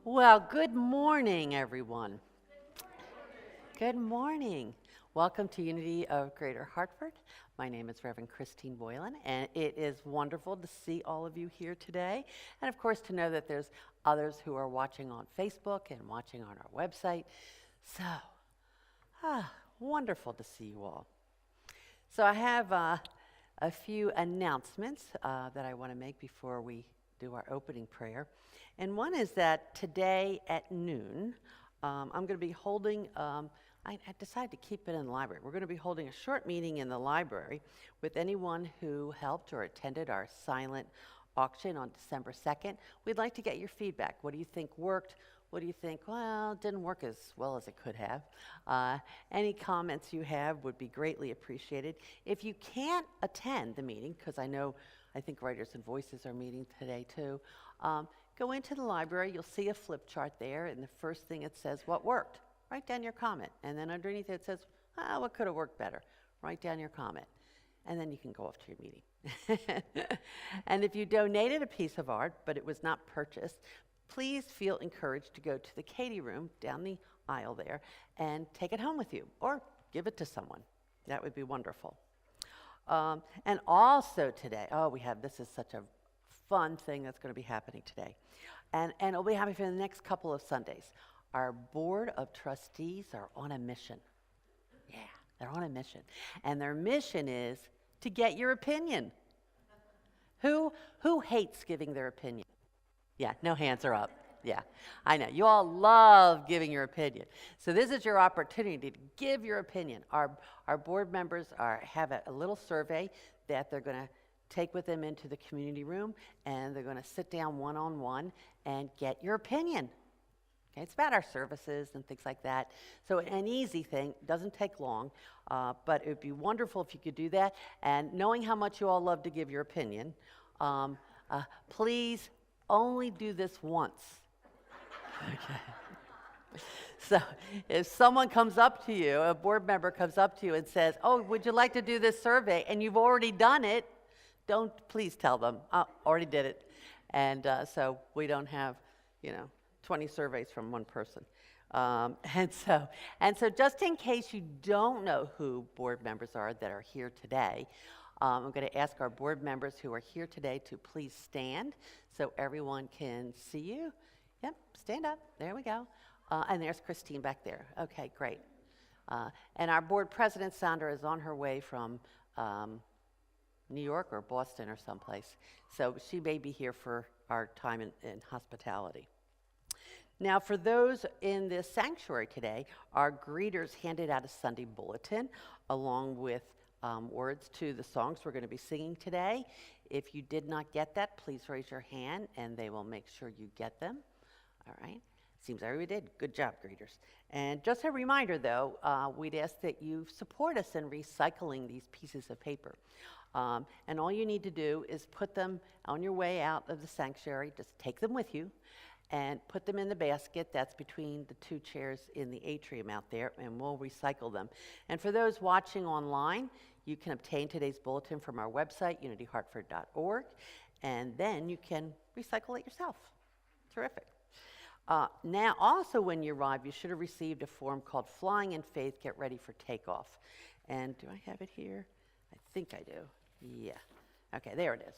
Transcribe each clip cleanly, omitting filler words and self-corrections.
Well, good morning, everyone. Good morning. Welcome to Unity of Greater Hartford. My name is Reverend Christine Boylan, and it is wonderful to see all of you here today. And of course, to know that there's others who are watching on Facebook and watching on our website. So, wonderful to see you all. So, I have a few announcements that I want to make before we do our opening prayer. And one is that today at noon, I'm going to be holding, I decided to keep it in the library. We're going to be holding a short meeting in the library with anyone who helped or attended our silent auction on December 2nd. We'd like to get your feedback. What do you think worked? What do you think, well, it didn't work as well as it could have? Any comments you have would be greatly appreciated. If you can't attend the meeting, because I think Writers and Voices are meeting today too, go into the library, you'll see a flip chart there, and the first thing it says, what worked? Write down your comment. And then underneath it says, what could have worked better? Write down your comment. And then you can go off to your meeting. And if you donated a piece of art, but it was not purchased, please feel encouraged to go to the Katie room down the aisle there and take it home with you, or give it to someone. That would be wonderful. And also today, this is such a fun thing that's going to be happening today. And it'll be happening for the next couple of Sundays. Our board of trustees are on a mission. Yeah, they're on a mission. And their mission is to get your opinion. Who hates giving their opinion? Yeah, no hands are up. Yeah, I know. You all love giving your opinion. So this is your opportunity to give your opinion. Our board members have a little survey that they're going to take with them into the community room, and they're going to sit down one-on-one and get your opinion. Okay, it's about our services and things like that. So an easy thing, doesn't take long, but it would be wonderful if you could do that. And knowing how much you all love to give your opinion, please only do this once. Okay. So if someone comes up to you, a board member comes up to you and says, would you like to do this survey? And you've already done it, please tell them, already did it. And so we don't have, 20 surveys from one person. And so just in case you don't know who board members are that are here today, I'm going to ask our board members who are here today to please stand so everyone can see you. Yep, stand up. There we go. And there's Christine back there. Okay, great. And our board president, Sandra, is on her way from New York or Boston or someplace. So she may be here for our time in hospitality. Now, for those in the sanctuary today, our greeters handed out a Sunday bulletin along with words to the songs we're going to be singing today. If you did not get that, please raise your hand and they will make sure you get them. All right. Seems everybody did. Good job, greeters. And just a reminder, though, we'd ask that you support us in recycling these pieces of paper. And all you need to do is put them on your way out of the sanctuary. Just take them with you and put them in the basket that's between the two chairs in the atrium out there, and we'll recycle them. And for those watching online, you can obtain today's bulletin from our website, unityhartford.org, and then you can recycle it yourself. Terrific. Now, also when you arrive, you should have received a form called Flying in Faith, Get Ready for Takeoff. And do I have it here? I think I do. Yeah. Okay, there it is.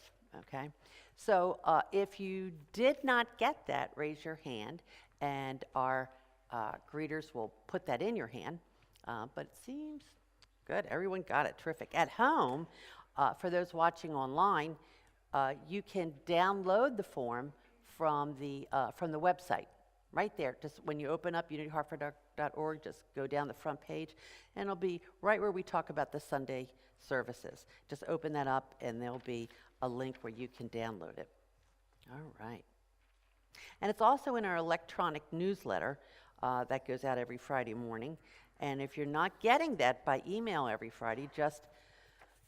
Okay. So if you did not get that, raise your hand, and our greeters will put that in your hand. But it seems good. Everyone got it. Terrific. At home, for those watching online, you can download the form from the website. Right there, just when you open up unityhartford.org, just go down the front page, and it'll be right where we talk about the Sunday services. Just open that up, and there'll be a link where you can download it. All right. And it's also in our electronic newsletter that goes out every Friday morning. And if you're not getting that by email every Friday, just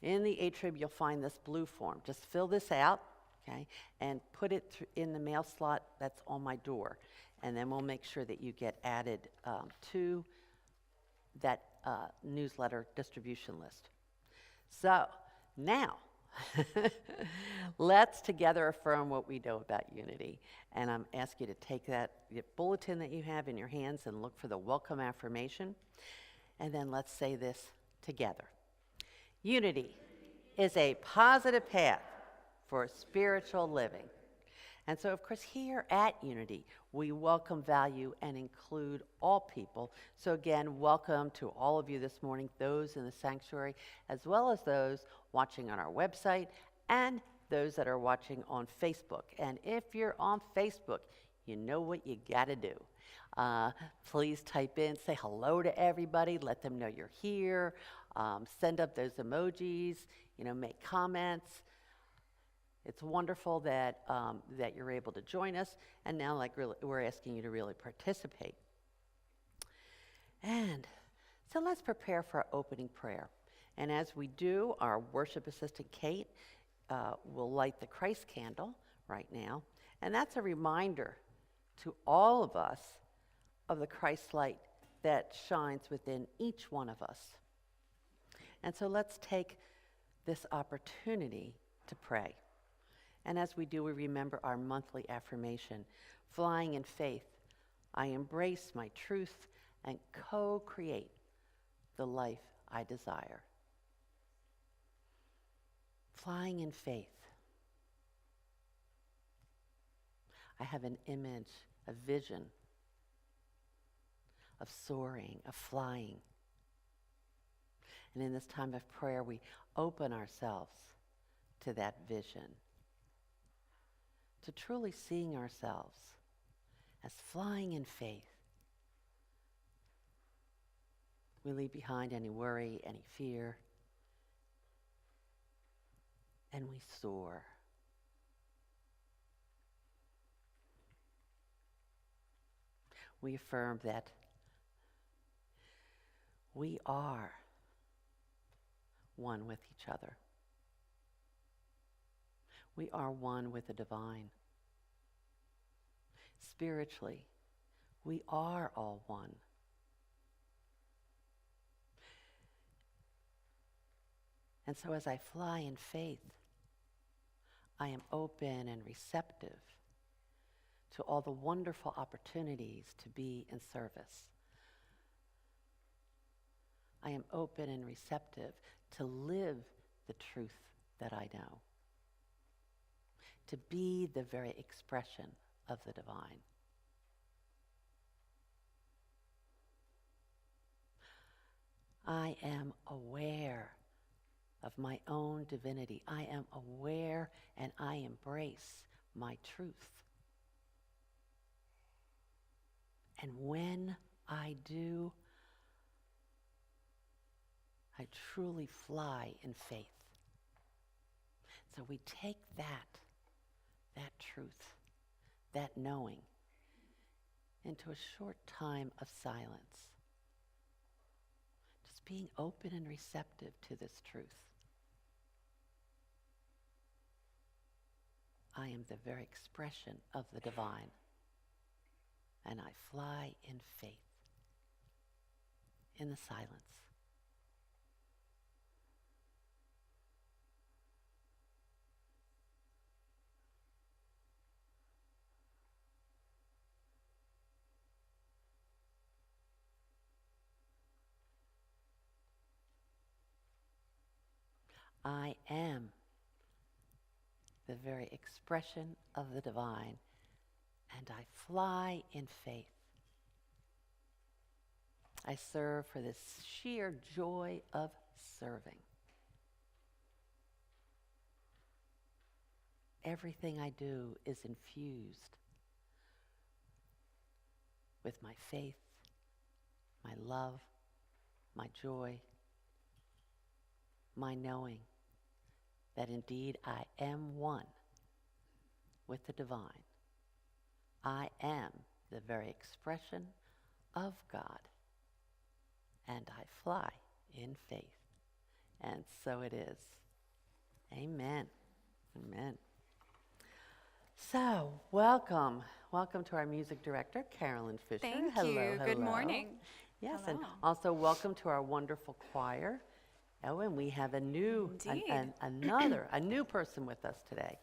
in the atrium, you'll find this blue form. Just fill this out, okay, and put it in the mail slot that's on my door. And then we'll make sure that you get added to that newsletter distribution list. So now, Let's together affirm what we know about unity. And I'm asking you to take that bulletin that you have in your hands and look for the welcome affirmation. And then let's say this together. Unity is a positive path for spiritual living. And so, of course, here at Unity, we welcome, value, and include all people. So again, welcome to all of you this morning, those in the sanctuary, as well as those watching on our website and those that are watching on Facebook. And if you're on Facebook, you know what you got to do. Please type in, say hello to everybody, let them know you're here, send up those emojis, make comments. It's wonderful that that you're able to join us, and now we're asking you to really participate. And so let's prepare for our opening prayer. And as we do, our worship assistant Kate will light the Christ candle right now, and that's a reminder to all of us of the Christ light that shines within each one of us. And so let's take this opportunity to pray. And as we do, we remember our monthly affirmation, flying in faith. I embrace my truth and co-create the life I desire. Flying in faith. I have an image, a vision of soaring, of flying. And in this time of prayer, we open ourselves to that vision, to truly seeing ourselves as flying in faith. We leave behind any worry, any fear, and we soar. We affirm that we are one with each other. We are one with the divine. Spiritually, we are all one. And so as I fly in faith, I am open and receptive to all the wonderful opportunities to be in service. I am open and receptive to live the truth that I know, to be the very expression of the divine. I am aware of my own divinity. I am aware and I embrace my truth. And when I do, I truly fly in faith. So we take that truth, that knowing, into a short time of silence. Just being open and receptive to this truth. I am the very expression of the divine, and I fly in faith, in the silence. I am the very expression of the divine, and I fly in faith. I serve for this sheer joy of serving. Everything I do is infused with my faith, my love, my joy, my knowing that indeed I am one with the divine. I am the very expression of God, and I fly in faith. And so it is. Amen. Amen. So, welcome. Welcome to our music director, Carolyn Fisher. Thank hello, you. Hello. Good morning. Yes, Hello. and also welcome to our wonderful choir, Oh, and we have a new, Indeed. a new person with us today.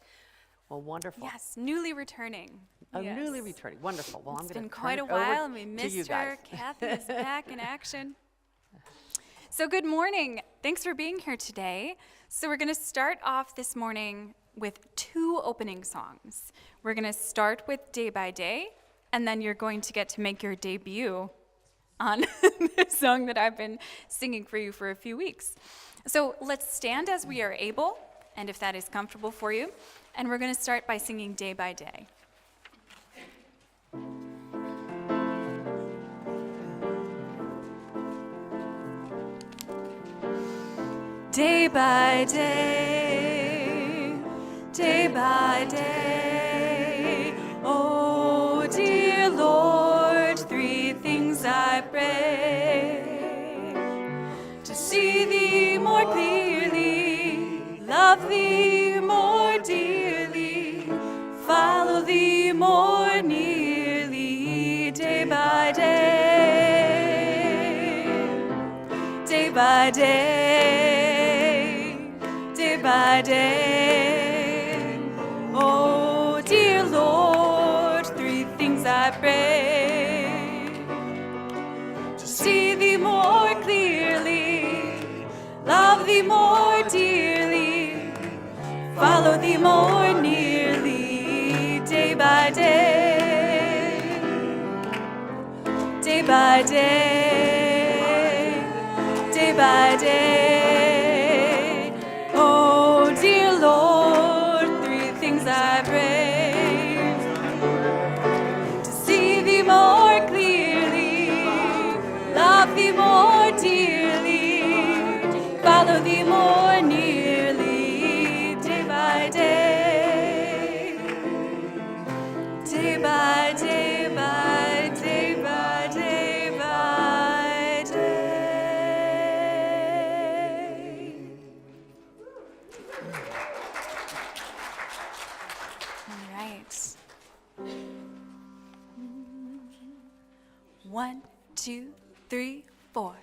Well, wonderful. Yes, newly returning. Oh, Yes. newly returning. Wonderful. Well, I'm It's going been to turn quite it a while, and over we to you missed guys. her. Kathy is back in action. So good morning. Thanks for being here today. So we're going to start off this morning with 2 opening songs. We're going to start with Day by Day, and then you're going to get to make your debut on the song that I've been singing for you for a few weeks. So let's stand as we are able, and if that is comfortable for you, and we're going to start by singing Day by Day. Day by day, day by day, oh dear Lord, 3 things I pray. To see thee more clearly, love thee more dearly, follow thee more nearly, day by day, day by day. Day by day, oh dear Lord, 3 things I pray. To see thee more clearly, love thee more dearly, follow thee more nearly, day by day, day by day, day by day. Oh, dear Lord, 3 things I pray. To see thee more clearly, love thee more dearly, follow thee more nearly, day by day, day by day, by day, by day, by day. All right. 1, 2, 3, 4.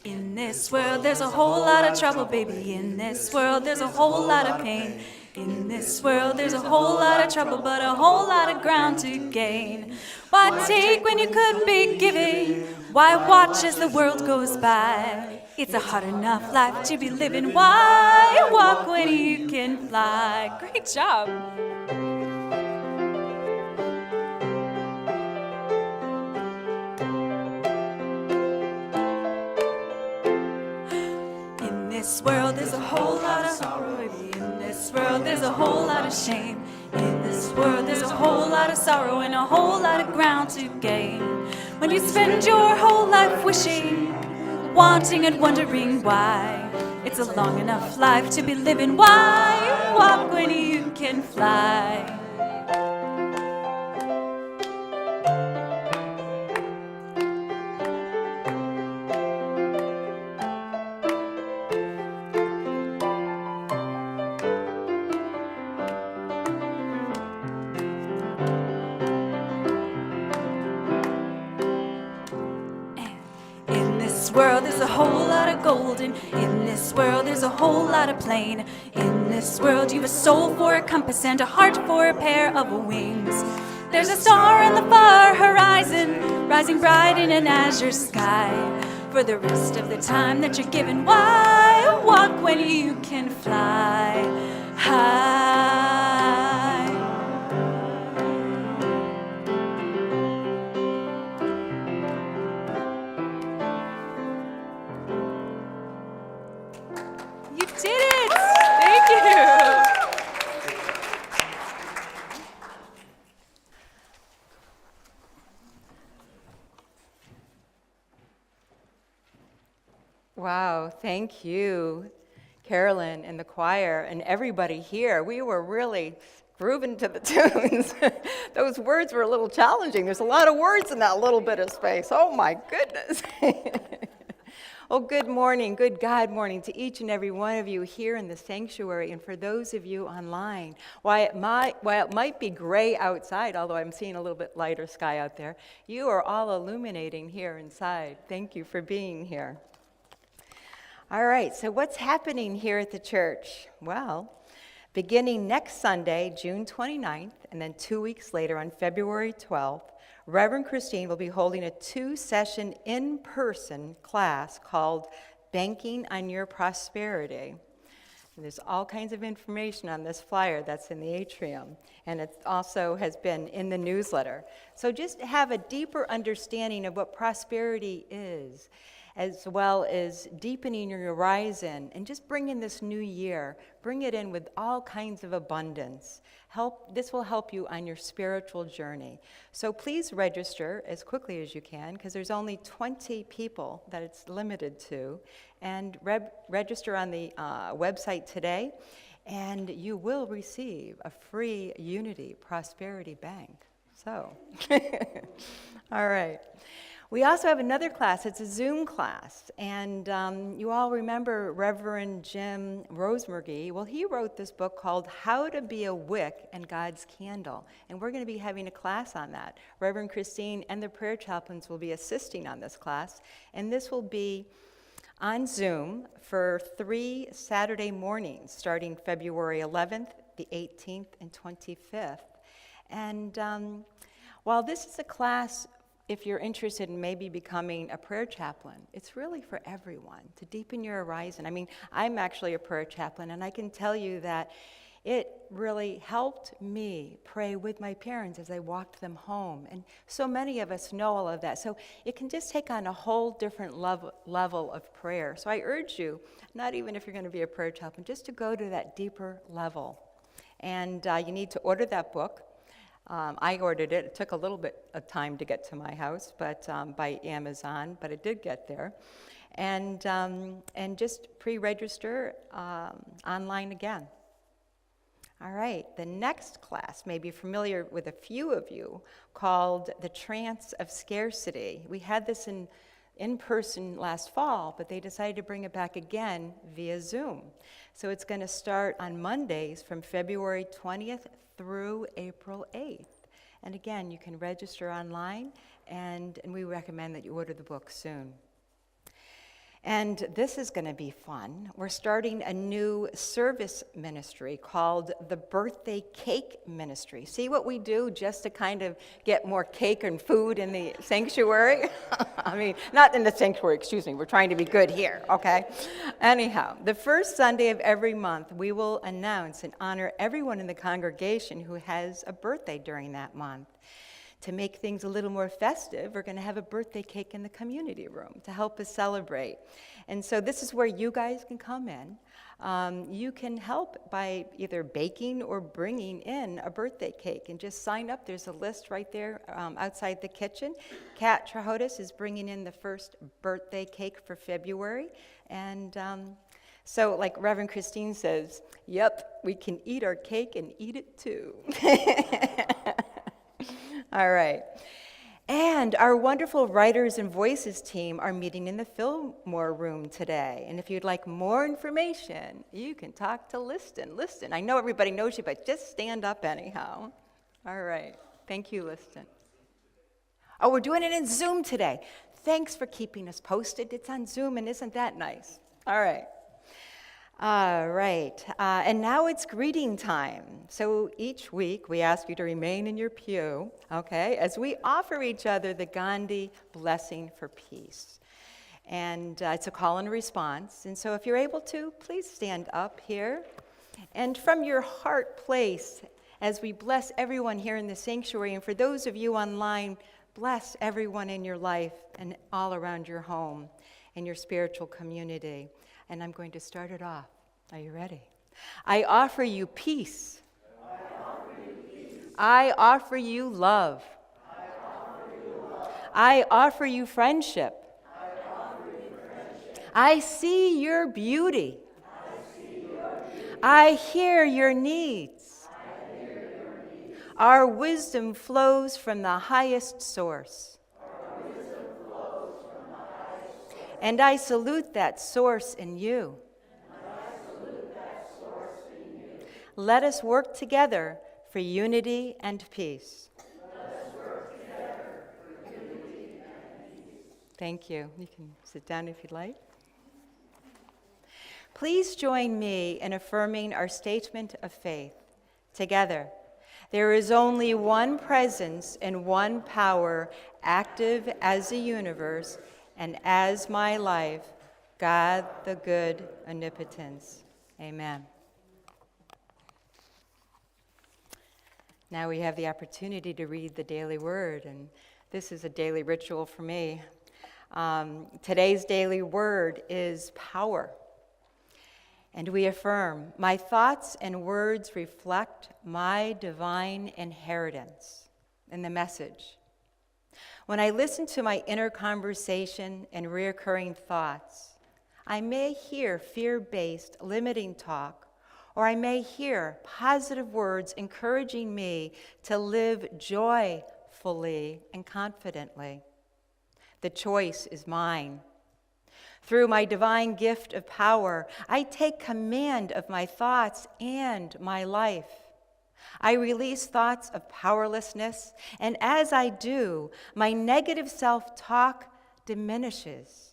In this world there's a whole lot of trouble, baby. In this world there's a whole lot of pain. In this world there's a whole lot of trouble, but a whole lot of ground to gain. Why take when you could be giving? Why watch as the world goes by? It's a hard enough life to be living. Why walk when you can fly? Great job. In this world there's a whole lot of sorrow, baby. In this world there's a whole lot of shame. In this world there's a whole lot of sorrow and a whole lot of ground to gain. When you spend your whole life wishing, wanting and wondering why, it's a long enough life to be living. Why walk when you can fly? In this world there's a whole lot of gold, and in this world there's a whole lot of plain. In this world you've a soul for a compass and a heart for a pair of wings. There's a star in the far horizon, rising bright in an azure sky. For the rest of the time that you're given, why walk when you can fly high? You did it! Thank you! Wow, thank you, Carolyn and the choir and everybody here. We were really grooving to the tunes. Those words were a little challenging. There's a lot of words in that little bit of space. Oh my goodness. Oh, good morning, good God morning to each and every one of you here in the sanctuary, and for those of you online. While it might be gray outside, although I'm seeing a little bit lighter sky out there, you are all illuminating here inside. Thank you for being here. All right, so what's happening here at the church? Well, beginning next Sunday, June 29th, and then 2 weeks later on February 12th, Reverend Christine will be holding a 2-session in-person class called Banking on Your Prosperity. And there's all kinds of information on this flyer that's in the atrium, and it also has been in the newsletter. So just have a deeper understanding of what prosperity is, as well as deepening your horizon, and just bring in this new year, bring it in with all kinds of abundance. This will help you on your spiritual journey. So please register as quickly as you can, because there's only 20 people that it's limited to, and register on the website today, and you will receive a free Unity Prosperity Bank. So, all right. We also have another class. It's a Zoom class, and you all remember Reverend Jim Rosemurgy. Well, he wrote this book called How to Be a Wick and God's Candle, and we're going to be having a class on that. Reverend Christine and the prayer chaplains will be assisting on this class, and this will be on Zoom for 3 Saturday mornings, starting February 11th, the 18th, and 25th. And while this is a class, if you're interested in maybe becoming a prayer chaplain, it's really for everyone, to deepen your horizon. I mean, I'm actually a prayer chaplain, and I can tell you that it really helped me pray with my parents as I walked them home. And so many of us know all of that. So it can just take on a whole different level of prayer. So I urge you, not even if you're going to be a prayer chaplain, just to go to that deeper level. And you need to order that book. I ordered it. It took a little bit of time to get to my house, but by Amazon, but it did get there. And just pre-register online again. All right, the next class may be familiar with a few of you, called The Trance of Scarcity. We had this in person last fall, but they decided to bring it back again via Zoom. So it's going to start on Mondays from February 20th through April 8th. And again, you can register online, and we recommend that you order the book soon. And this is going to be fun. We're starting a new service ministry called the Birthday Cake Ministry. See what we do just to kind of get more cake and food in the sanctuary? I mean, not in the sanctuary, excuse me. We're trying to be good here, okay? Anyhow, the first Sunday of every month, we will announce and honor everyone in the congregation who has a birthday during that month. To make things a little more festive, we're going to have a birthday cake in the community room to help us celebrate. And so this is where you guys can come in. You can help by either baking or bringing in a birthday cake, and just sign up. There's a list right there outside the kitchen. Kat Trahotis is bringing in the first birthday cake for February. And so like Reverend Christine says, yep, we can eat our cake and eat it too. All right. And our wonderful Writers and Voices team are meeting in the Fillmore room today. And if you'd like more information, you can talk to Liston. Liston, I know everybody knows you, but just stand up anyhow. All right. Thank you, Liston. Oh, we're doing it in Zoom today. Thanks for keeping us posted. It's on Zoom, and isn't that nice? All right. All right, and now it's greeting time. So each week we ask you to remain in your pew, okay, as we offer each other the Gandhi blessing for peace. And it's a call and response. And so if you're able to, please stand up here. And from your heart place, as we bless everyone here in the sanctuary, and for those of you online, bless everyone in your life and all around your home and your spiritual community. And I'm going to start it off. Are you ready? I offer you peace. I offer you love. I offer you friendship. I see your beauty. I hear your needs. Our wisdom flows from the highest source. And I salute that source in you. Let us work together for unity and peace. Thank you. You can sit down if you'd like. please join me in affirming our statement of faith. Together, there is only one presence and one power, active as the universe and as my life, God the good omnipotence. Amen. Now we have the opportunity to read the daily word, and this is a daily ritual for me. Today's daily word is power. And we affirm, my thoughts and words reflect my divine inheritance. In the message, when I listen to my inner conversation and reoccurring thoughts, I may hear fear-based limiting talk, or I may hear positive words encouraging me to live joyfully and confidently. The choice is mine. Through my divine gift of power, I take command of my thoughts and my life. I release thoughts of powerlessness, and as I do, my negative self-talk diminishes.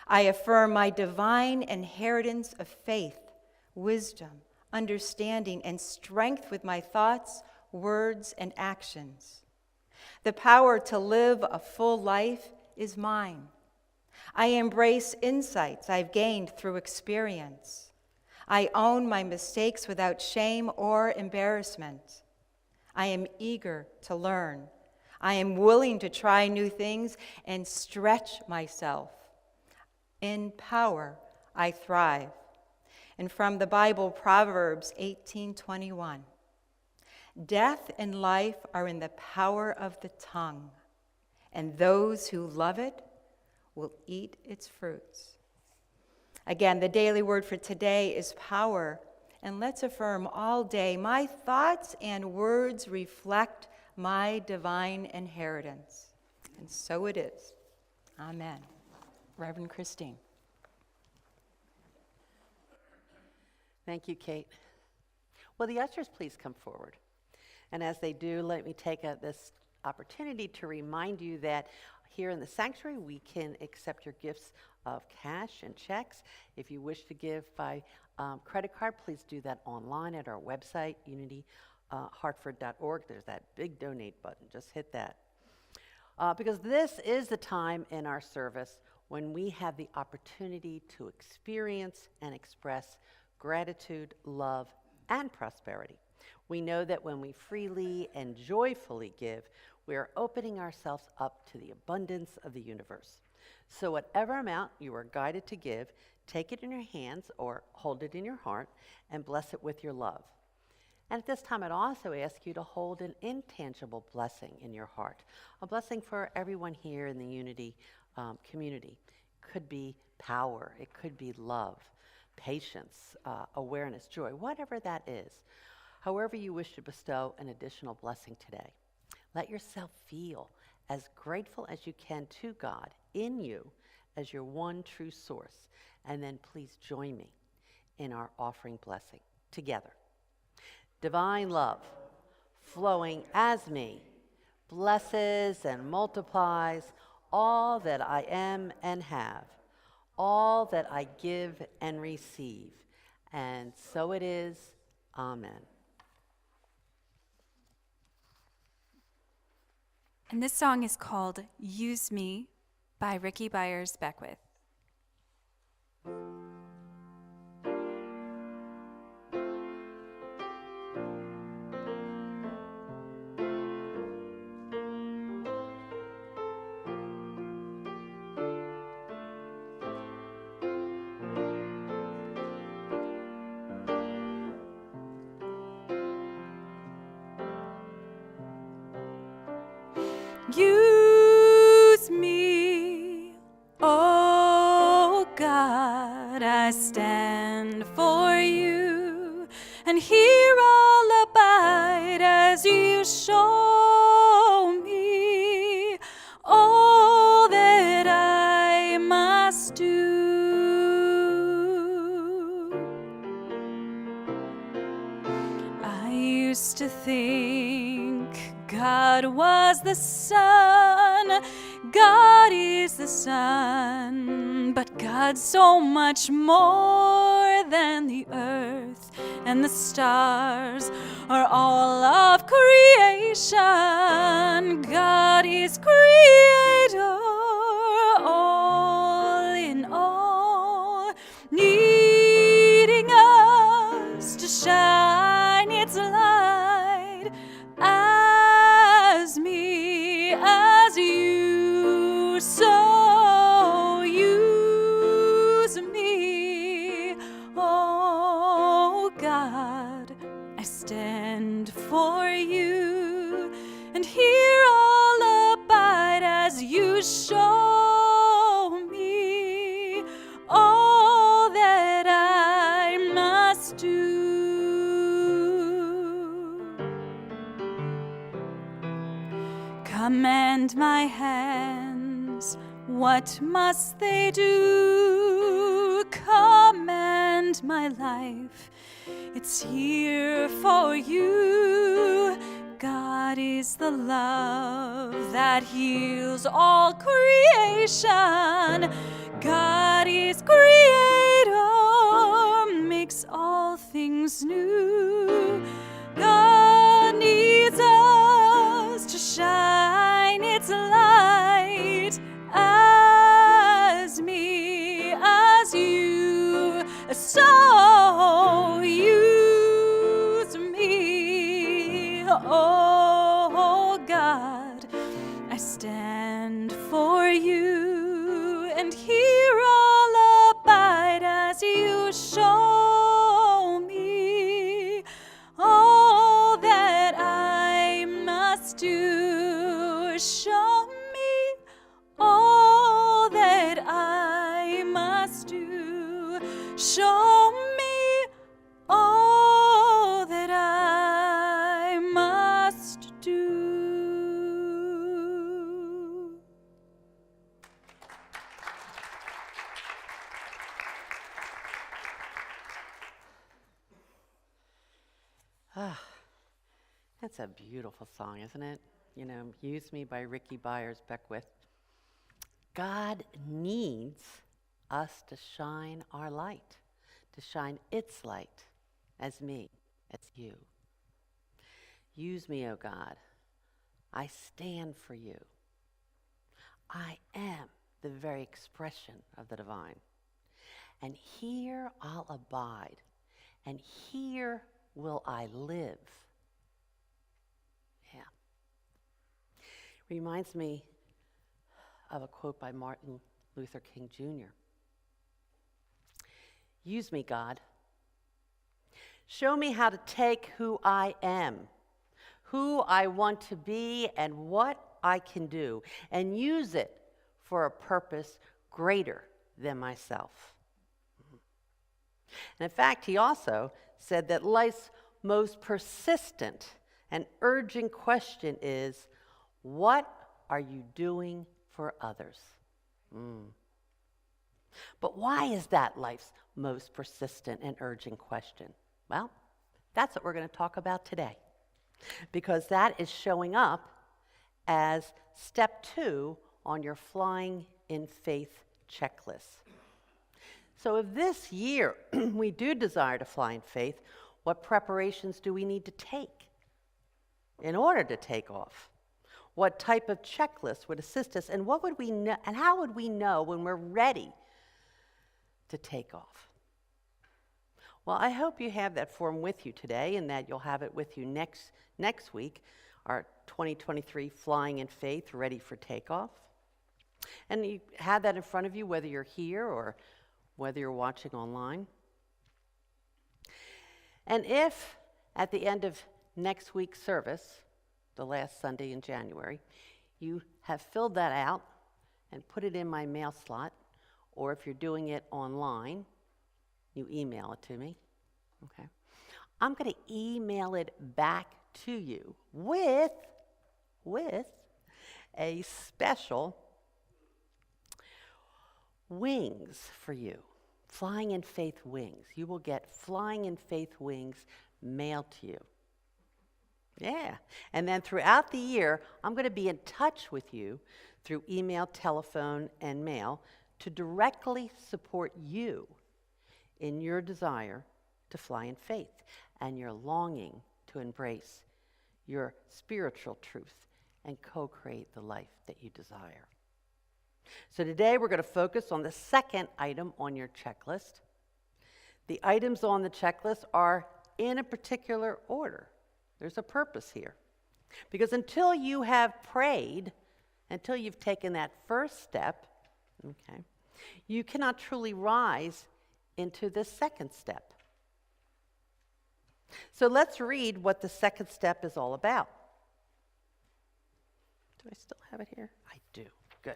I affirm my divine inheritance of faith, wisdom, understanding, and strength with my thoughts, words, and actions. The power to live a full life is mine. I embrace insights I've gained through experience. I own my mistakes without shame or embarrassment. I am eager to learn. I am willing to try new things and stretch myself. In power, I thrive. And from the Bible, Proverbs 18:21. Death and life are in the power of the tongue, and those who love it will eat its fruits. Again, the daily word for today is power. And let's affirm all day, my thoughts and words reflect my divine inheritance. And so it is. Amen. Reverend Christine. Thank you, Kate. Will the ushers please come forward? And as they do, let me take this opportunity to remind you that here in the sanctuary, we can accept your gifts of cash and checks. If you wish to give by credit card, please do that online at our website, unityhartford.org. There's that big donate button. Just hit that. Because this is the time in our service when we have the opportunity to experience and express gratitude, love, and prosperity. We know that when we freely and joyfully give, we are opening ourselves up to the abundance of the universe. So whatever amount you are guided to give, take it in your hands or hold it in your heart and bless it with your love. And at this time, I'd also ask you to hold an intangible blessing in your heart, a blessing for everyone here in the Unity community. Could be power, it could be love, patience, awareness, joy, whatever that is. However you wish to bestow an additional blessing today, let yourself feel as grateful as you can to God in you as your one true source. And then please join me in our offering blessing together. Divine love flowing as me blesses and multiplies all that I am and have, all that I give and receive. And so it is. Amen. And this song is called Use Me by Ricky Byers Beckwith. Use me, oh God, I stand for you, and here I'll abide as you show me all that I must do. I used to think God God was the sun. God is the sun. But God's so much more than the earth and the stars are all of creation. God is creator, all in all, needing us to shine its light as me, as you, so use me. Oh God, I stand for you, and here I'll abide as you show me all that I must do. Command my hands, what must they do? Command my life, it's here for you. God is the love that heals all creation. God is creator, makes all things new. God needs us to shine its light as me, as you, so use me. Oh God, I stand for you, and here I'll abide as you show me all that I must do. Show me all that I must do. Show me all that I must do. That's a beautiful song, isn't it? You know, Use Me by Ricky Byers Beckwith. God needs us to shine our light, to shine its light as me, as you. Use me, O God. I stand for you. I am the very expression of the divine. And here I'll abide, and here will I live. Yeah. Reminds me of a quote by Martin Luther King Jr. Use me, God. Show me how to take who I am, who I want to be, and what I can do, and use it for a purpose greater than myself. And in fact, he also said that life's most persistent and urgent question is, what are you doing for others? But why is that life's most persistent and urgent question? Well, that's what we're going to talk about today, because that is showing up as step 2 on your Flying in Faith checklist. So if this year we do desire to fly in faith, what preparations do we need to take in order to take off? What type of checklist would assist us, and what would we know, and how would we know when we're ready to take off? Well, I hope you have that form with you today, and that you'll have it with you next week, our 2023 Flying in Faith, Ready for Takeoff. And you have that in front of you, whether you're here or whether you're watching online. And if at the end of next week's service, the last Sunday in January, you have filled that out and put it in my mail slot, or if you're doing it online, you email it to me, okay? I'm going to email it back to you with a special wings for you, Flying in Faith wings. You will get Flying in Faith wings mailed to you. Yeah. And then throughout the year, I'm going to be in touch with you through email, telephone, and mail to directly support you in your desire to fly in faith and your longing to embrace your spiritual truth and co-create the life that you desire. So today we're going to focus on the second item on your checklist. The items on the checklist are in a particular order. There's a purpose here. Because until you have prayed, until you've taken that first step, okay, you cannot truly rise into the second step. So let's read what the second step is all about. Do I still have it here? I do. Good.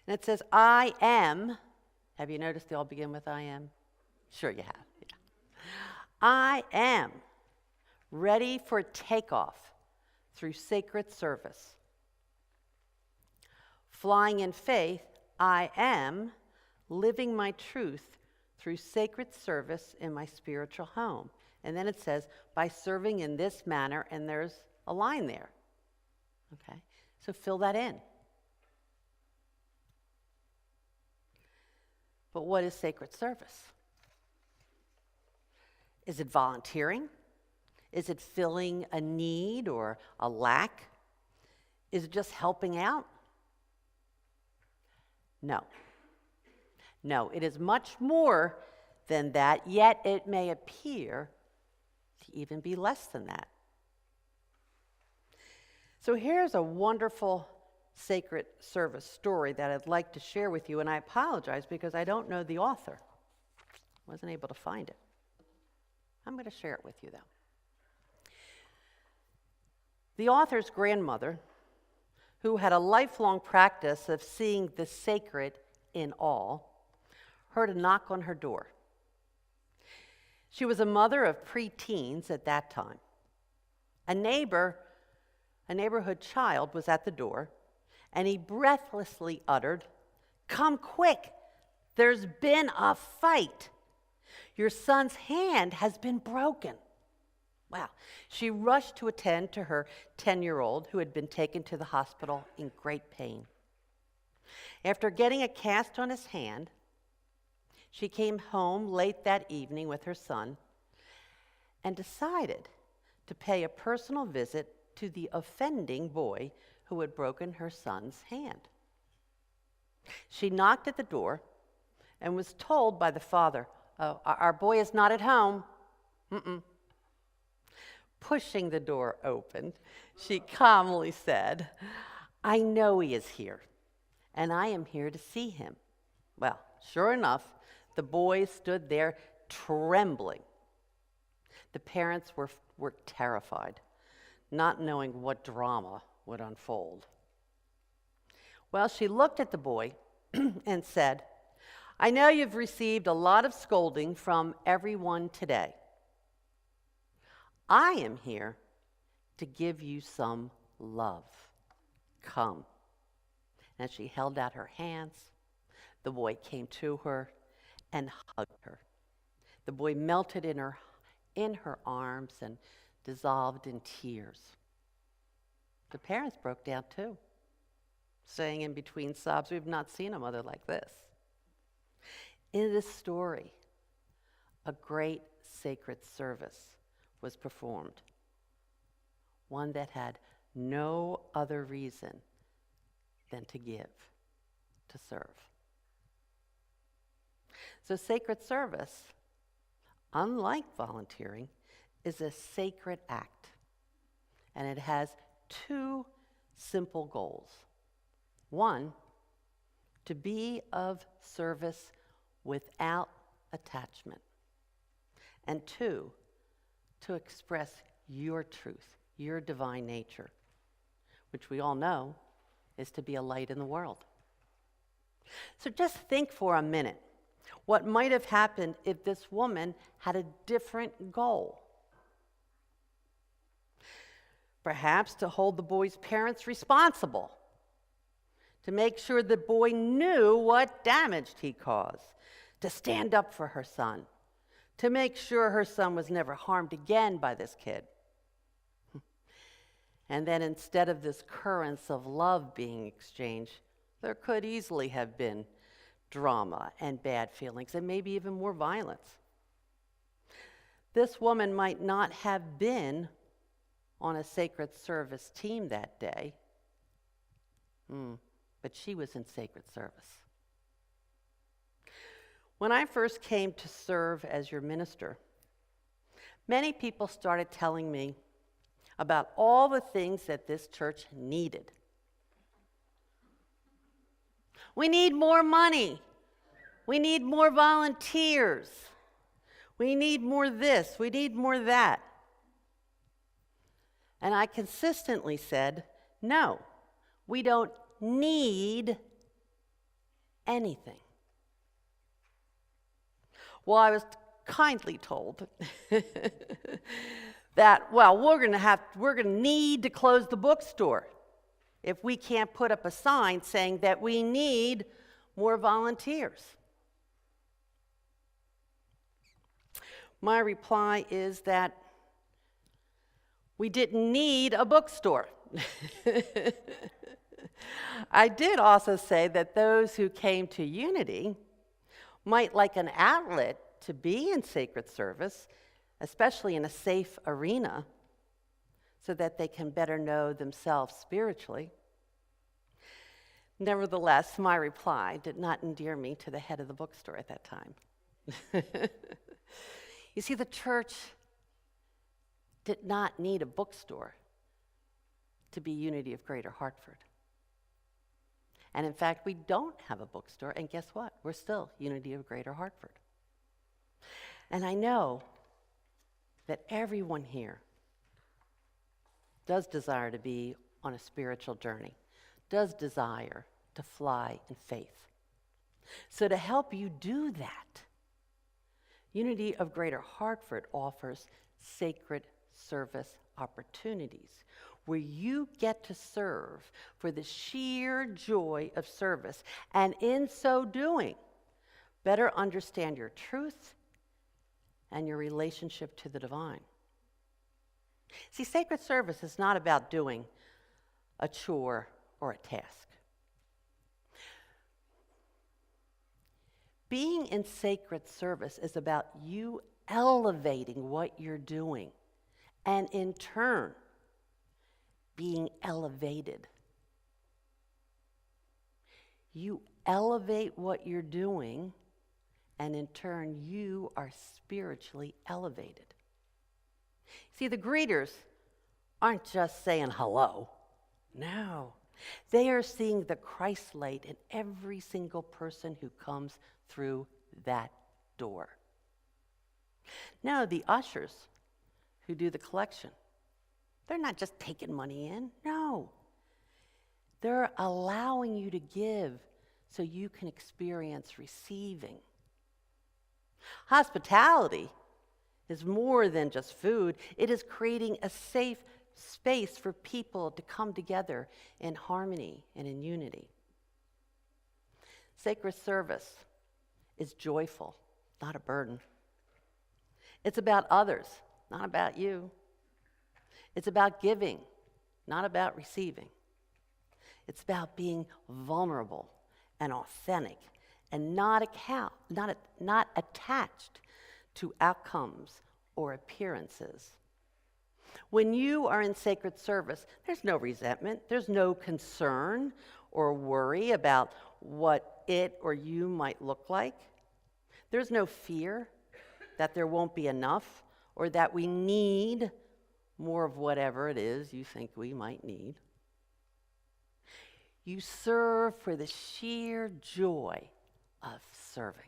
And it says, I am. Have you noticed they all begin with I am? Sure you have. Yeah. I am ready for takeoff through sacred service. Flying in faith, I am living my truth through sacred service in my spiritual home. And then it says, by serving in this manner, and there's a line there. Okay, so fill that in. But what is sacred service? Is it volunteering? Is it filling a need or a lack? Is it just helping out? No. No, it is much more than that, yet it may appear to even be less than that. So here's a wonderful sacred service story that I'd like to share with you, and I apologize because I don't know the author. Wasn't able to find it. I'm going to share it with you, though. The author's grandmother, who had a lifelong practice of seeing the sacred in all, heard a knock on her door. She was a mother of preteens at that time. A neighborhood child was at the door, and he breathlessly uttered, "Come quick, there's been a fight. Your son's hand has been broken." Wow. She rushed to attend to her 10-year-old who had been taken to the hospital in great pain. After getting a cast on his hand, she came home late that evening with her son and decided to pay a personal visit to the offending boy who had broken her son's hand. She knocked at the door and was told by the father, "Oh, our boy is not at home." Pushing the door open, she calmly said, "I know he is here, and I am here to see him." Well, sure enough, the boy stood there trembling. The parents were terrified, not knowing what drama would unfold. Well, she looked at the boy and said, "I know you've received a lot of scolding from everyone today. I am here to give you some love. Come." And she held out her hands. The boy came to her and hugged her. The boy melted in her arms and dissolved in tears. The parents broke down too, saying in between sobs, "We've not seen a mother like this." In this story, a great sacred service was performed, one that had no other reason than to give, to serve. So sacred service, unlike volunteering, is a sacred act, and it has two simple goals. One, to be of service without attachment, and two, to express your truth, your divine nature, which we all know is to be a light in the world. So just think for a minute what might have happened if this woman had a different goal. Perhaps to hold the boy's parents responsible, to make sure the boy knew what damage he caused, to stand up for her son, to make sure her son was never harmed again by this kid. And then instead of this currents of love being exchanged, there could easily have been drama and bad feelings and maybe even more violence. This woman might not have been on a sacred service team that day, but she was in sacred service. When I first came to serve as your minister, many people started telling me about all the things that this church needed. We need more money. We need more volunteers. We need more this. We need more that. And I consistently said, no, we don't need anything. Well, I was kindly told that, well, we're going to need to close the bookstore if we can't put up a sign saying that we need more volunteers. My reply is that we didn't need a bookstore. I did also say that those who came to Unity might like an outlet to be in sacred service, especially in a safe arena, so that they can better know themselves spiritually. Nevertheless, my reply did not endear me to the head of the bookstore at that time. You see, the church did not need a bookstore to be Unity of Greater Hartford. And in fact, we don't have a bookstore, and guess what? We're still Unity of Greater Hartford. And I know that everyone here does desire to be on a spiritual journey, does desire to fly in faith. So to help you do that, Unity of Greater Hartford offers sacred service opportunities where you get to serve for the sheer joy of service, and in so doing, better understand your truth and your relationship to the divine. See, sacred service is not about doing a chore or a task. Being in sacred service is about you elevating what you're doing, and in turn, being elevated. You elevate what you're doing, and in turn, you are spiritually elevated. See, the greeters aren't just saying hello. No. They are seeing the Christ light in every single person who comes through that door. Now, the ushers who do the collection, they're not just taking money in. No. They're allowing you to give so you can experience receiving. Hospitality is more than just food. It is creating a safe space for people to come together in harmony and in unity. Sacred service is joyful, not a burden. It's about others, not about you. It's about giving, not about receiving. It's about being vulnerable and authentic and not attached to outcomes or appearances. When you are in sacred service, there's no resentment, there's no concern or worry about what it or you might look like. There's no fear that there won't be enough or that we need more of whatever it is you think we might need. You serve for the sheer joy of serving.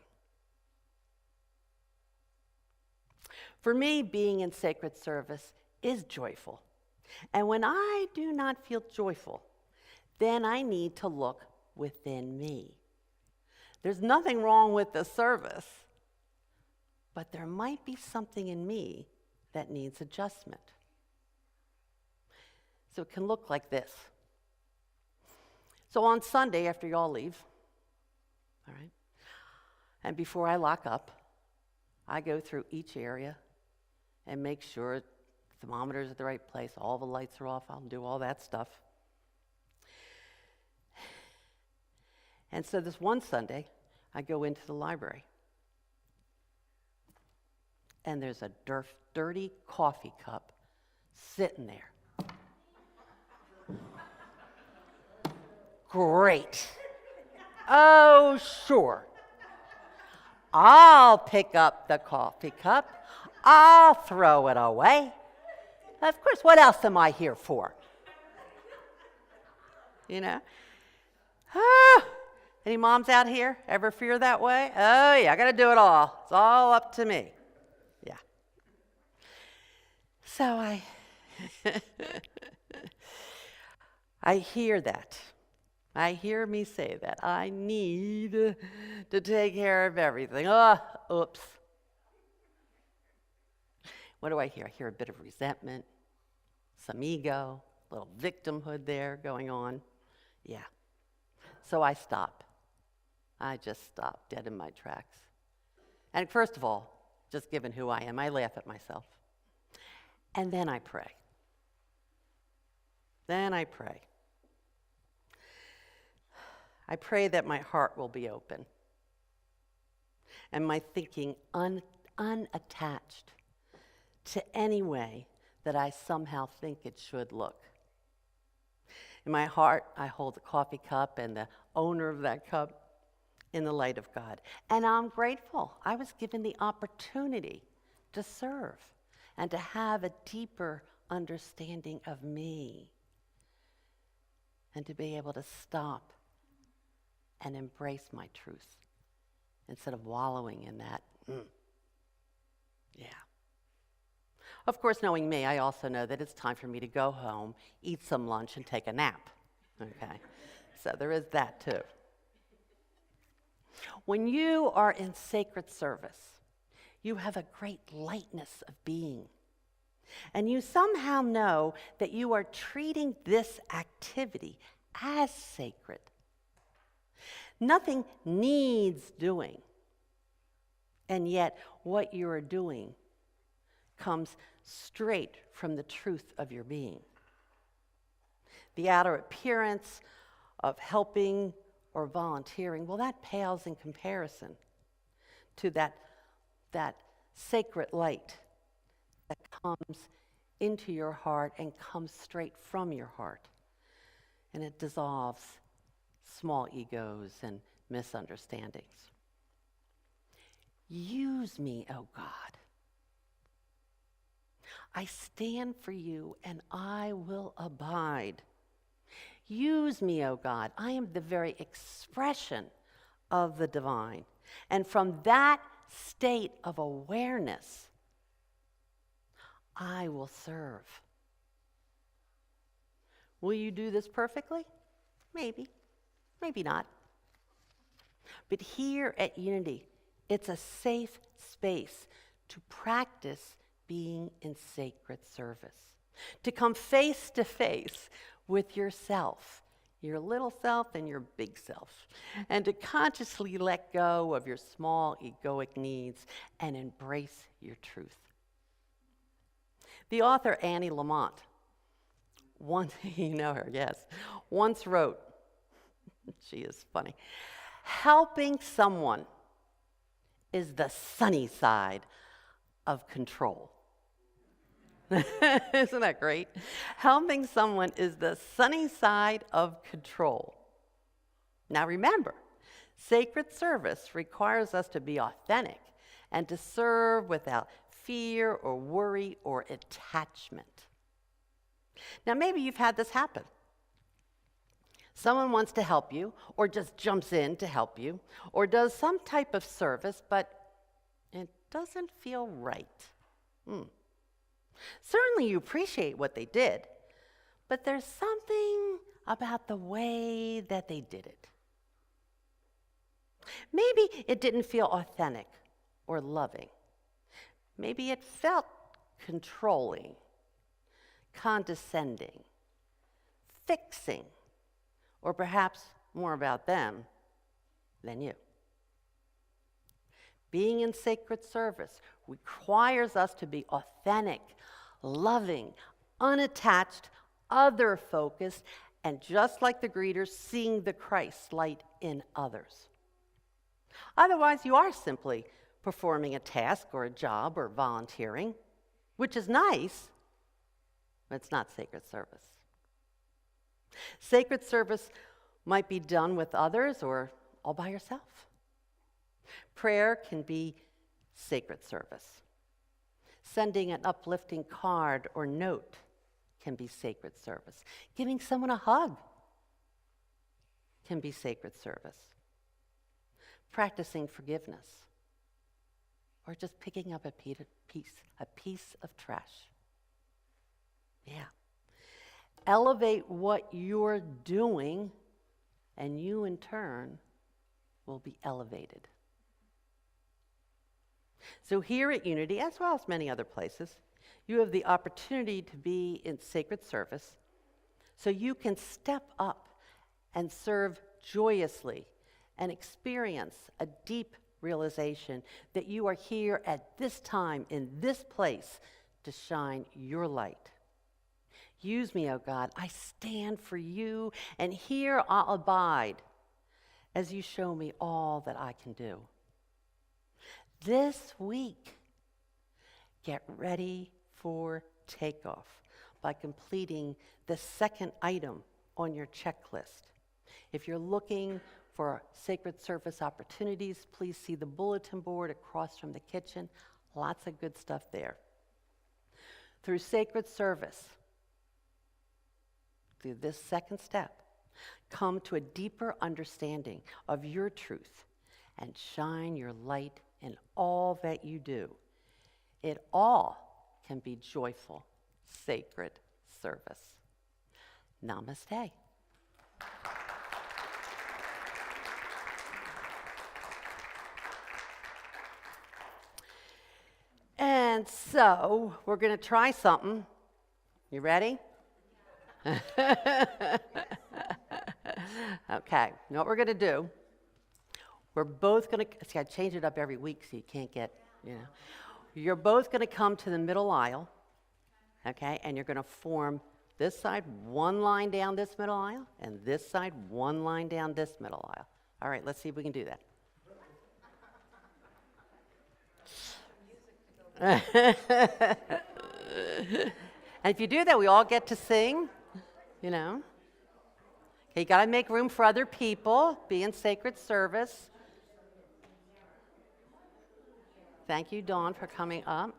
For me, being in sacred service is joyful. And when I do not feel joyful, then I need to look within me. There's nothing wrong with the service, but there might be something in me that needs adjustment. So it can look like this. So on Sunday, after you all leave, all right, and before I lock up, I go through each area and make sure the thermometer's at the right place, all the lights are off, I'll do all that stuff. And so this one Sunday, I go into the library, and there's a dirty coffee cup sitting there. Great. Oh, sure. I'll pick up the coffee cup. I'll throw it away. Of course, what else am I here for? You know? Ah, any moms out here ever fear that way? Oh, yeah, I got to do it all. It's all up to me. Yeah. So I hear that. I hear me say that. I need to take care of everything. Oh, oops. What do I hear? I hear a bit of resentment, some ego, a little victimhood there going on. Yeah. So I stop. I just stop dead in my tracks. And first of all, just given who I am, I laugh at myself. And then I pray. Then I pray. I pray that my heart will be open and my thinking unattached to any way that I somehow think it should look. In my heart, I hold the coffee cup and the owner of that cup in the light of God. And I'm grateful. I was given the opportunity to serve and to have a deeper understanding of me and to be able to stop and embrace my truth instead of wallowing in that. Yeah. Of course, knowing me, I also know that it's time for me to go home, eat some lunch, and take a nap. Okay? So there is that too. When you are in sacred service, you have a great lightness of being. And you somehow know that you are treating this activity as sacred. Nothing needs doing. And yet, what you are doing comes straight from the truth of your being. The outer appearance of helping or volunteering, well, that pales in comparison to that sacred light that comes into your heart and comes straight from your heart. And it dissolves small egos and misunderstandings. Use me, O God. I stand for you and I will abide. Use me, O God. I am the very expression of the divine. And from that state of awareness, I will serve. Will you do this perfectly? Maybe. Maybe not. But here at Unity, it's a safe space to practice being in sacred service, to come face to face with yourself, your little self and your big self, and to consciously let go of your small egoic needs and embrace your truth. The author Annie Lamott, once, you know her, yes, once wrote, she is funny, helping someone is the sunny side of control. Isn't that great? Helping someone is the sunny side of control. Now remember, sacred service requires us to be authentic and to serve without fear or worry or attachment. Now maybe you've had this happen. Someone wants to help you, or just jumps in to help you, or does some type of service, but it doesn't feel right. Certainly you appreciate what they did, but there's something about the way that they did it. Maybe it didn't feel authentic or loving. Maybe it felt controlling, condescending, fixing, or perhaps more about them than you. being in sacred service requires us to be authentic, loving, unattached, other-focused, and just like the greeters, seeing the Christ light in others. Otherwise, you are simply performing a task or a job or volunteering, which is nice, but it's not sacred service. Sacred service might be done with others or all by yourself. Prayer can be sacred service. Sending an uplifting card or note can be sacred service. Giving someone a hug can be sacred service. Practicing forgiveness, or just picking up a piece of trash. Yeah. Elevate what you're doing, and you in turn will be elevated. So here at Unity, as well as many other places, you have the opportunity to be in sacred service, so you can step up and serve joyously and experience a deep realization that you are here at this time in this place to shine your light. Use me, O God. I stand for you, and here I'll abide as you show me all that I can do. This week, get ready for takeoff by completing the second item on your checklist. If you're looking for sacred service opportunities, please see the bulletin board across from the kitchen. Lots of good stuff there. Through sacred service, through this second step, come to a deeper understanding of your truth and shine your light in all that you do. It all can be joyful, sacred service. Namaste. And so, we're going to try something. You ready? Okay, you know what we're going to do? We're both going to, see, I change it up every week so you can't get, You're both going to come to the middle aisle, okay, and you're going to form this side one line down this middle aisle, and this side one line down this middle aisle. All right, let's see if we can do that. And if you do that, we all get to sing, Okay, you got to make room for other people, be in sacred service. Thank you, Dawn, for coming up.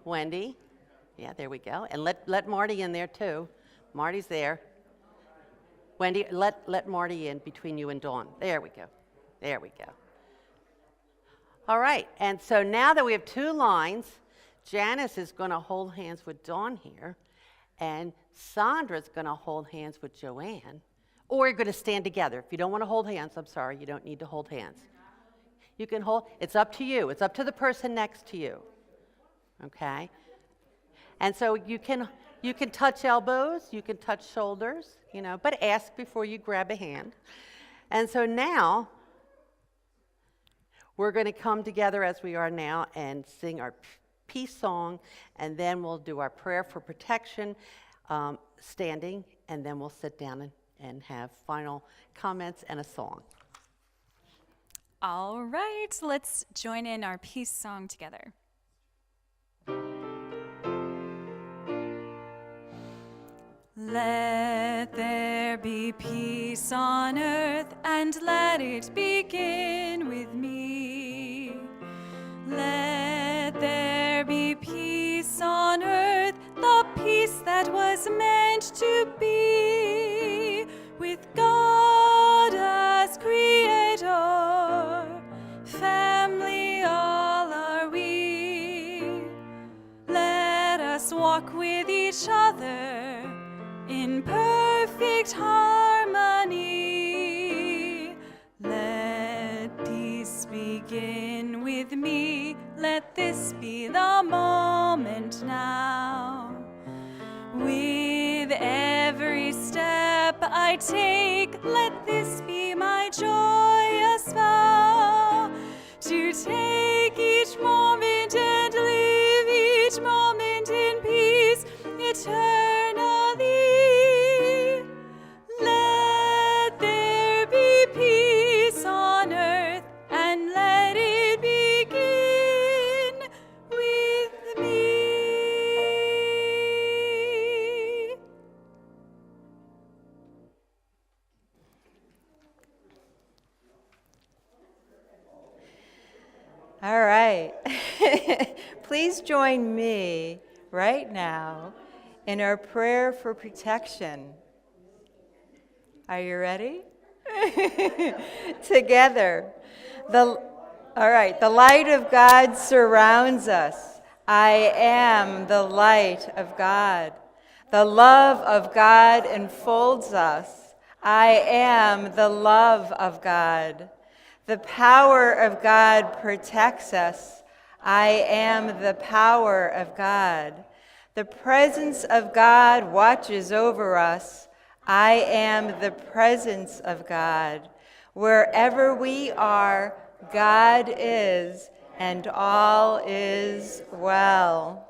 Wendy, yeah, there we go. And let Marty in there too. Marty's there. Wendy, let Marty in between you and Dawn. There we go. There we go. All right, and so now that we have two lines, Janice is going to hold hands with Dawn here, and Sandra's going to hold hands with Joanne, or you're going to stand together. If you don't want to hold hands, I'm sorry, you don't need to hold hands. You can hold, it's up to you. It's up to the person next to you, okay? And so you can touch elbows, you can touch shoulders, but ask before you grab a hand. And so now, we're going to come together as we are now and sing our peace song, and then we'll do our prayer for protection, standing, and then we'll sit down and have final comments and a song. All right, let's join in our peace song together. Let there be peace on earth, and let it begin with me. Let there be peace on earth, the peace that was meant to be, with God as creator, family all are we. Let us walk with each other in perfect harmony. Let peace begin with me. Let this be the moment now. With every step I take, let this be my joyous vow, to take each moment and live each moment in peace eternally. Let there be peace on earth, and let it begin with me. All right. Please join me right now in our prayer for protection. Are you ready? Together. All right. The light of God surrounds us. I am the light of God. The love of God enfolds us. I am the love of God. The power of God protects us. I am the power of God. The presence of God watches over us. I am the presence of God. Wherever we are, God is, and all is well.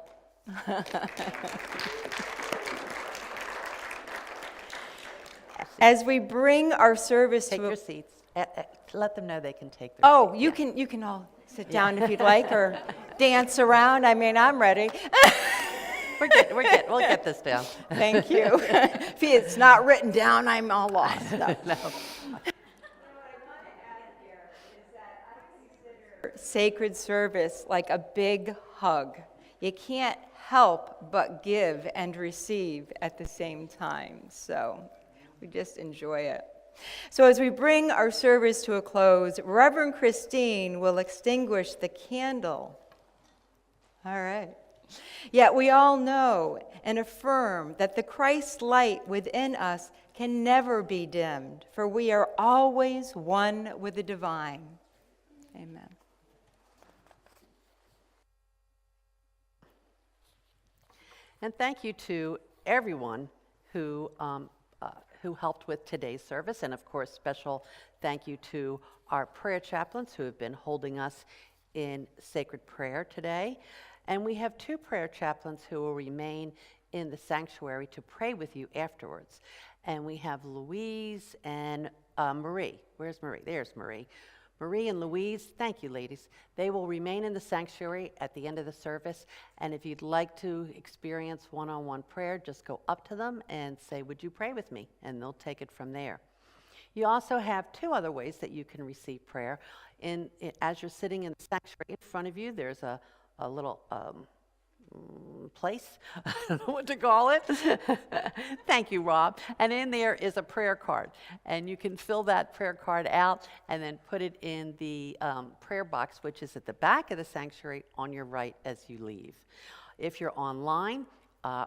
As we bring our service Take to your seats. Let them know they can take their Oh, seats. you can all sit down if you'd like, or dance around. I mean, I'm ready. We're good. We'll get this down. Thank you. If it's not written down, I'm all lost. No. Sacred service like a big hug. You can't help but give and receive at the same time. So we just enjoy it. So as we bring our service to a close, Reverend Christine will extinguish the candle. All right. Yet we all know and affirm that the Christ light within us can never be dimmed, for we are always one with the divine. Amen. And thank you to everyone who helped with today's service. And of course, special thank you to our prayer chaplains who have been holding us in sacred prayer today. And we have 2 prayer chaplains who will remain in the sanctuary to pray with you afterwards. And we have Louise and Marie. Where's Marie? There's Marie. Marie and Louise, thank you, ladies. They will remain in the sanctuary at the end of the service. And if you'd like to experience one-on-one prayer, just go up to them and say, "Would you pray with me?" And they'll take it from there. You also have 2 other ways that you can receive prayer. As you're sitting in the sanctuary in front of you, there's a little place, I don't know what to call it. Thank you, Rob. And in there is a prayer card. And you can fill that prayer card out and then put it in the prayer box, which is at the back of the sanctuary on your right as you leave. If you're online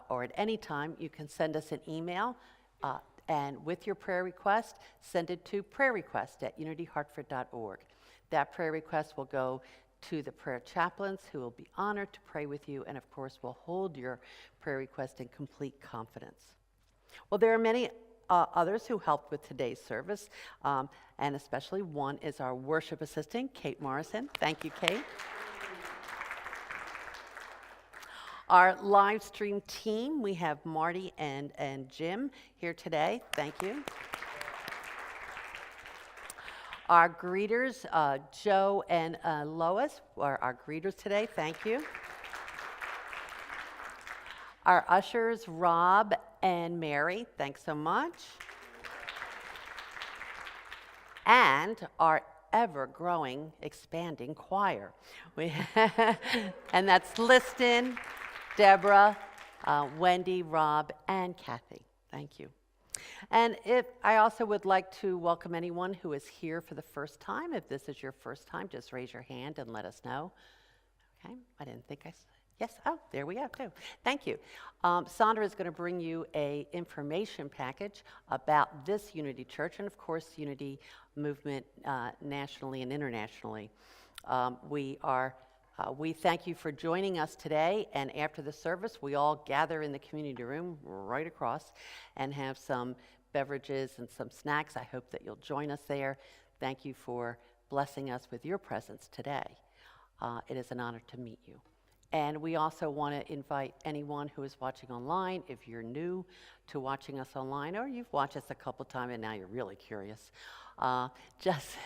or at any time, you can send us an email. And with your prayer request, send it to prayerrequest@unityhartford.org. That prayer request will go to the prayer chaplains who will be honored to pray with you, and of course will hold your prayer request in complete confidence. Well, there are many others who helped with today's service, and especially one is our worship assistant, Kate Morrison. Thank you, Kate. Our live stream team, we have Marty and Jim here today. Thank you. Our greeters, Joe and Lois, are our greeters today. Thank you. Our ushers, Rob and Mary. Thanks so much. And our ever-growing, expanding choir. And that's Liston, Deborah, Wendy, Rob, and Kathy. Thank you. And I also would like to welcome anyone who is here for the first time. If this is your first time, just raise your hand and let us know. Okay, I didn't think I said. Yes, oh, there we go, too. Thank you. Sandra is going to bring you a information package about this Unity Church and, of course, Unity movement nationally and internationally. We thank you for joining us today, and after the service, we all gather in the community room right across and have some beverages and some snacks. I hope that you'll join us there. Thank you for blessing us with your presence today. It is an honor to meet you. And we also want to invite anyone who is watching online, if you're new to watching us online, or you've watched us a couple times and now you're really curious, just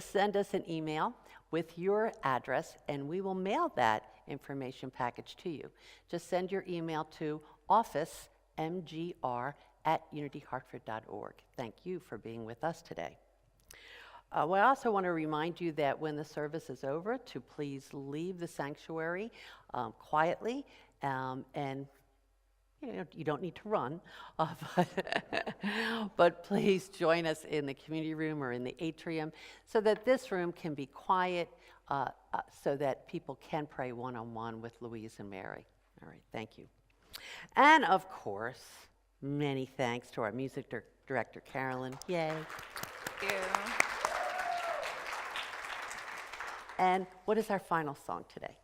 send us an email with your address and we will mail that information package to you. Just send your email to officemgr@unityhartford.org. Thank you for being with us today. Well, I also want to remind you that when the service is over, to please leave the sanctuary quietly, and you don't need to run, but please join us in the community room or in the atrium so that this room can be quiet, so that people can pray one-on-one with Louise and Mary. All right, thank you. And of course, many thanks to our music director, Carolyn. Yay. Thank you. And what is our final song today?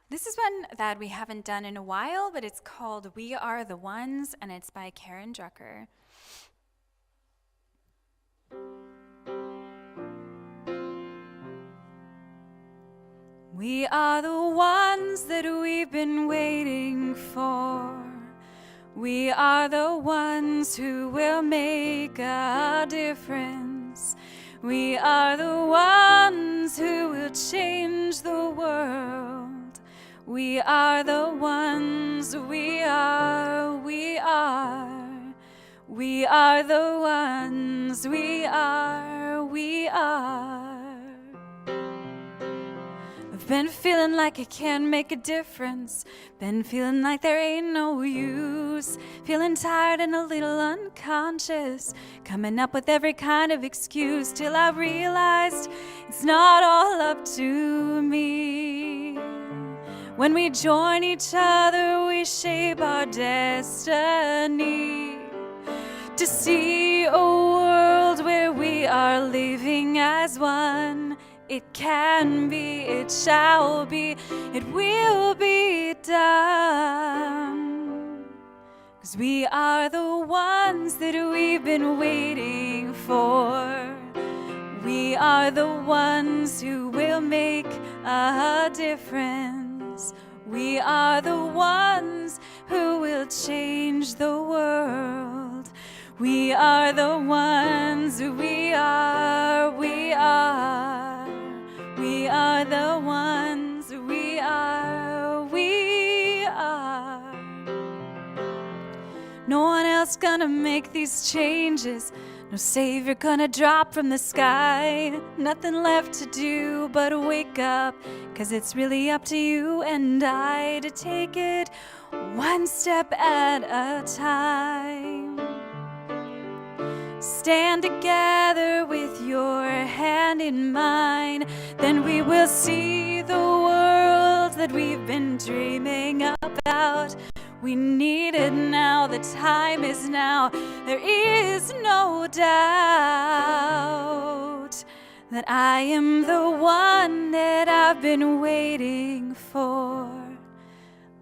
This is one that we haven't done in a while, but it's called We Are the Ones, and it's by Karen Drucker. We are the ones that we've been waiting for. We are the ones who will make a difference. We are the ones who will change the world. We are the ones, we are. We are the ones, we are. I've been feeling like I can't make a difference. Been feeling like there ain't no use. Feeling tired and a little unconscious. Coming up with every kind of excuse till I realized it's not all up to me. When we join each other, we shape our destiny. To see a world where we are living as one. It can be, it shall be, it will be done. 'Cause we are the ones that we've been waiting for. We are the ones who will make a difference. We are the ones who will change the world. We are the ones, we are. We are the ones, we are. No one else gonna make these changes. No savior gonna drop from the sky. Nothing left to do but wake up. 'Cause it's really up to you and I to take it one step at a time. Stand together with your hand in mine. Then we will see the world that we've been dreaming about. We need it now, the time is now. There is no doubt that I am the one that I've been waiting for.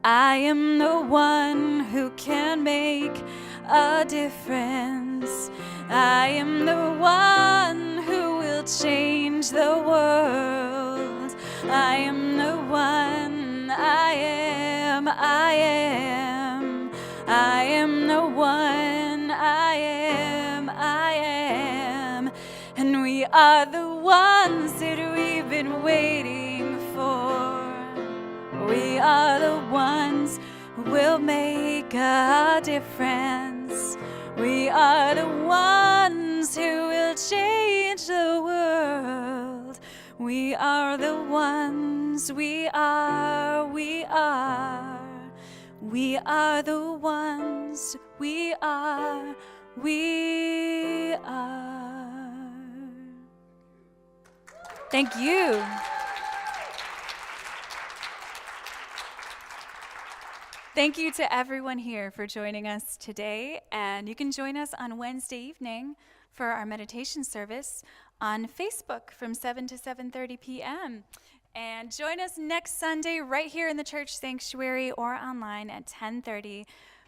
I am the one who can make a difference. I am the one who will change the world. I am the one, I am. I am the one, I am. And we are the ones that we've been waiting for. We are the ones who will make a difference. We are the ones who will change the world. We are the ones, we are. We are the ones, we are. Thank you. Thank you to everyone here for joining us today, and you can join us on Wednesday evening for our meditation service on Facebook from 7 to 7:30 p.m. And join us next Sunday right here in the church sanctuary or online at 10:30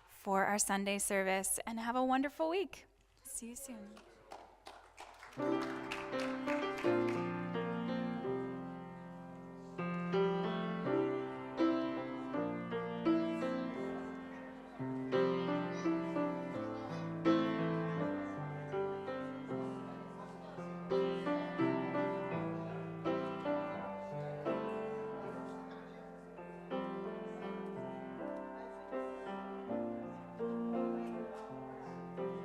for our Sunday service, and have a wonderful week. See you soon.